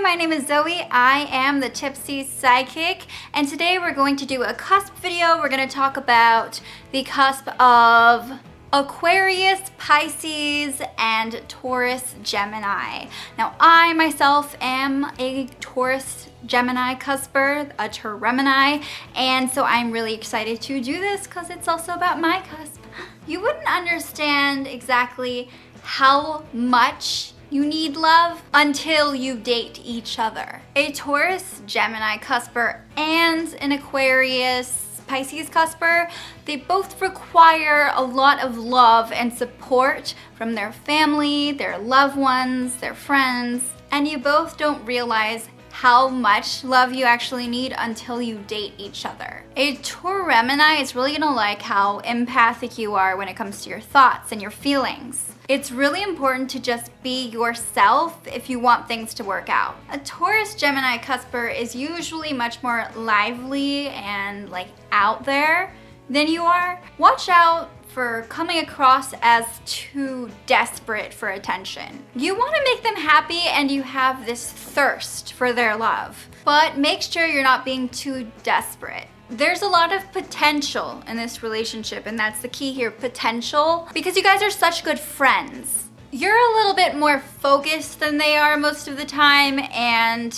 my name is Zoe. I am the Tipsy Psychic, and today we're going to do a cusp video. We're going to talk about the cusp of Aquarius, Pisces, and Taurus Gemini. Now, I myself am a Taurus Gemini cusper, a Tauremini, and so I'm really excited to do this because it's also about my cusp. You wouldn't understand exactly how much you need love until you date each other. A Taurus Gemini cusper and an Aquarius Pisces cusper, they both require a lot of love and support from their family, their loved ones, their friends, and you both don't realize how much love you actually need until you date each other. A Tauremini is really gonna like how empathic you are when it comes to your thoughts and your feelings. It's really important to just be yourself if you want things to work out. A Taurus Gemini cusper is usually much more lively and like out there than you are. Watch out for coming across as too desperate for attention. You want to make them happy and you have this thirst for their love, but make sure you're not being too desperate. There's a lot of potential in this relationship, and that's the key here, potential, because you guys are such good friends. You're a little bit more focused than they are most of the time, and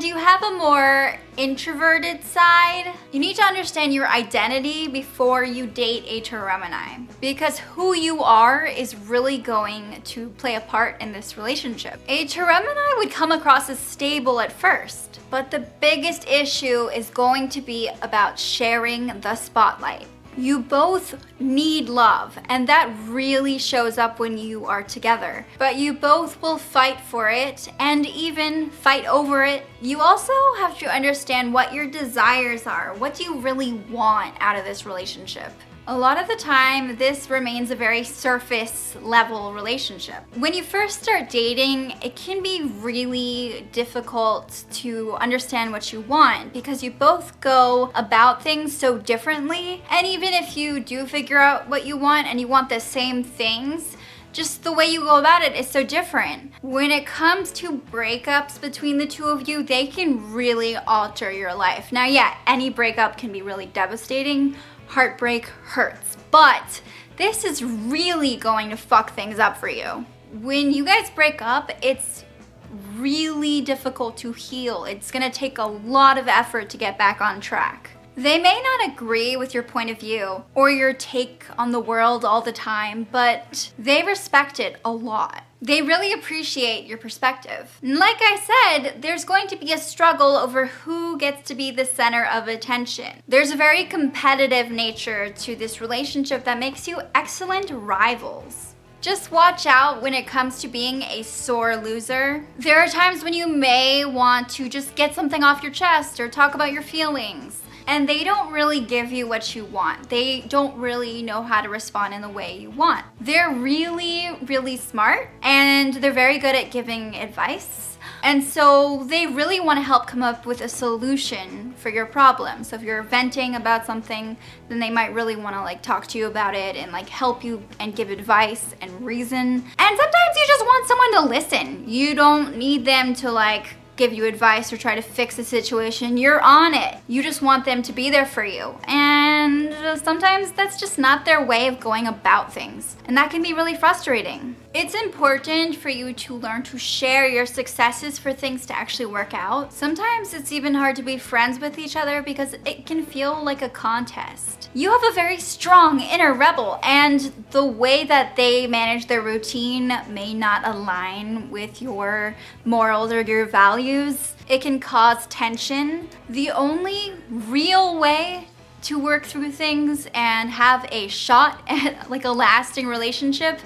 you have a more introverted side. You need to understand your identity before you date a Tauremini, because who you are is really going to play a part in this relationship. A Tauremini would come across as stable at first, but the biggest issue is going to be about sharing the spotlight. You both need love, and that really shows up when you are together. But you both will fight for it and even fight over it. You also have to understand what your desires are. What do you really want out of this relationship? A lot of the time, this remains a very surface level relationship. When you first start dating, it can be really difficult to understand what you want because you both go about things so differently. And even if you do figure out what you want and you want the same things, just the way you go about it is so different. When it comes to breakups between the two of you, they can really alter your life. Now, yeah, any breakup can be really devastating. Heartbreak hurts, but this is really going to fuck things up for you. When you guys break up, it's really difficult to heal. It's gonna take a lot of effort to get back on track. They may not agree with your point of view or your take on the world all the time, but they respect it a lot. They really appreciate your perspective. And like I said, there's going to be a struggle over who gets to be the center of attention. There's a very competitive nature to this relationship that makes you excellent rivals. Just watch out when it comes to being a sore loser. There are times when you may want to just get something off your chest or talk about your feelings, and they don't really give you what you want. They don't really know how to respond in the way you want. They're really, really smart, and they're very good at giving advice. And so they really want to help come up with a solution for your problem. So if you're venting about something, then they might really want to like talk to you about it and like help you and give advice and reason. And sometimes you just want someone to listen. You don't need them to like give you advice or try to fix a situation. You're on it. You just want them to be there for you. And sometimes that's just not their way of going about things. And that can be really frustrating. It's important for you to learn to share your successes for things to actually work out. Sometimes it's even hard to be friends with each other because it can feel like a contest. You have a very strong inner rebel, and the way that they manage their routine may not align with your morals or your values. It can cause tension. The only real way to work through things and have a shot at like a lasting relationship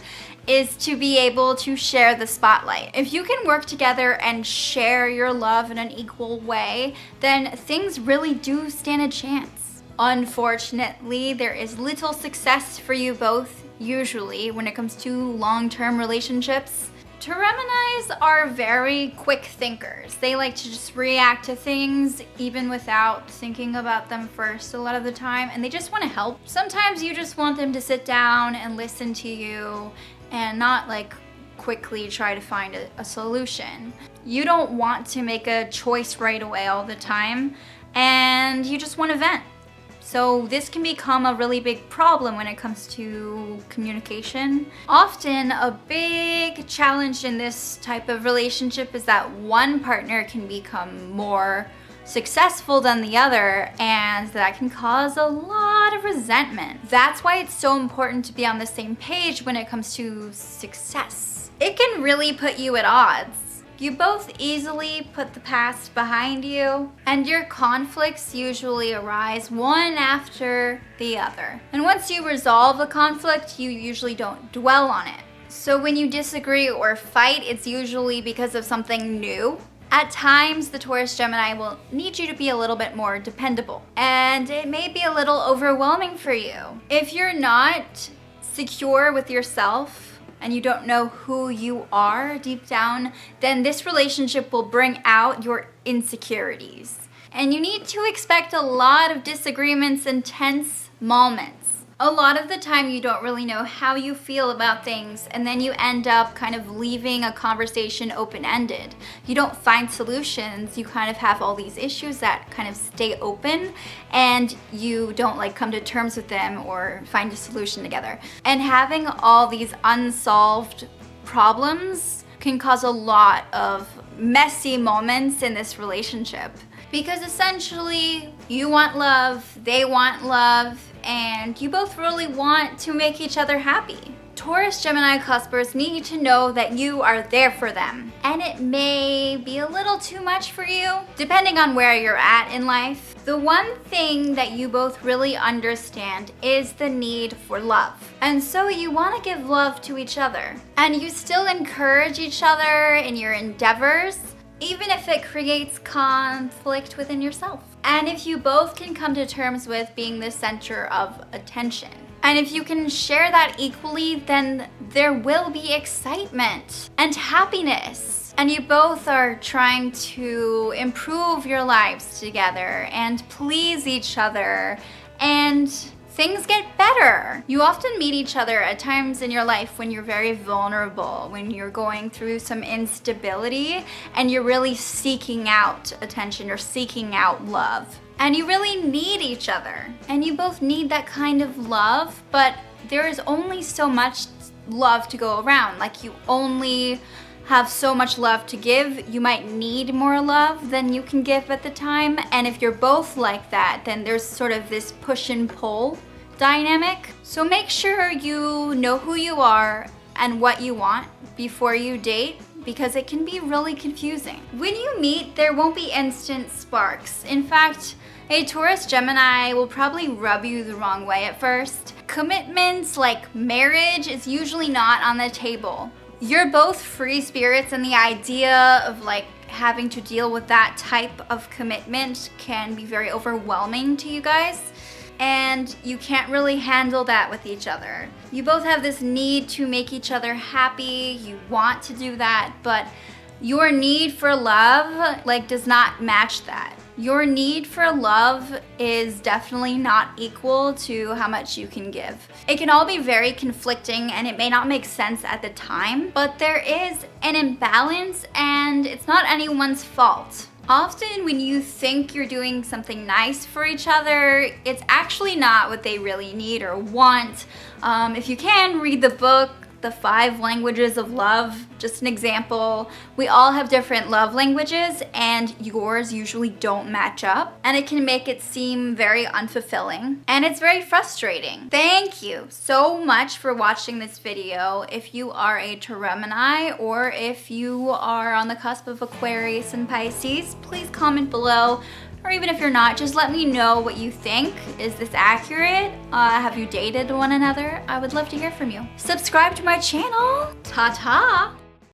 is to be able to share the spotlight. If you can work together and share your love in an equal way, then things really do stand a chance. Unfortunately, there is little success for you both usually when it comes to long-term relationships. Taureminis are very quick thinkers. They like to just react to things even without thinking about them first a lot of the time, and they just want to help. Sometimes you just want them to sit down and listen to you and not like quickly try to find a solution. You don't want to make a choice right away all the time, and you just want to vent. So this can become a really big problem when it comes to communication. Often a big challenge in this type of relationship is that one partner can become more successful than the other, and that can cause a lot of resentment. That's why it's so important to be on the same page when it comes to success. It can really put you at odds. You both easily put the past behind you, and your conflicts usually arise one after the other. And once you resolve a conflict, you usually don't dwell on it. So when you disagree or fight, it's usually because of something new. At times, the Taurus Gemini will need you to be a little bit more dependable, and it may be a little overwhelming for you. If you're not secure with yourself, and you don't know who you are deep down, then this relationship will bring out your insecurities. And you need to expect a lot of disagreements and tense moments. A lot of the time you don't really know how you feel about things, and then you end up kind of leaving a conversation open-ended. You don't find solutions, you kind of have all these issues that kind of stay open, and you don't like come to terms with them or find a solution together. And having all these unsolved problems can cause a lot of messy moments in this relationship. Because essentially, you want love, they want love, and you both really want to make each other happy. Taurus Gemini Cuspers need to know that you are there for them. And it may be a little too much for you, depending on where you're at in life. The one thing that you both really understand is the need for love. And so you want to give love to each other. And you still encourage each other in your endeavors, even if it creates conflict within yourself. And if you both can come to terms with being the center of attention, and if you can share that equally, then there will be excitement and happiness. And you both are trying to improve your lives together and please each other, and things get better. You often meet each other at times in your life when you're very vulnerable, when you're going through some instability and you're really seeking out attention or seeking out love. And you really need each other. And you both need that kind of love, but there is only so much love to go around. Like, you only have so much love to give. You might need more love than you can give at the time. And if you're both like that, then there's sort of this push and pull dynamic. So make sure you know who you are and what you want before you date, because it can be really confusing. When you meet, there won't be instant sparks. In fact, a Taurus Gemini will probably rub you the wrong way at first. Commitments like marriage is usually not on the table. You're both free spirits, and the idea of like having to deal with that type of commitment can be very overwhelming to you guys, and you can't really handle that with each other. You both have this need to make each other happy. You want to do that, but your need for love does not match that. Your need for love is definitely not equal to how much you can give. It can all be very conflicting, and it may not make sense at the time, but there is an imbalance, and it's not anyone's fault. Often when you think you're doing something nice for each other, it's actually not what they really need or want. If you can, read the book, The 5 Languages of Love, just an example. We all have different love languages, and yours usually don't match up, and it can make it seem very unfulfilling, and it's very frustrating. Thank you so much for watching this video. If you are a Gemini, or if you are on the cusp of Aquarius and Pisces, please comment below. Or even if you're not, just let me know what you think. Is this accurate? Have you dated one another? I would love to hear from you. Subscribe to my channel. Ta-ta!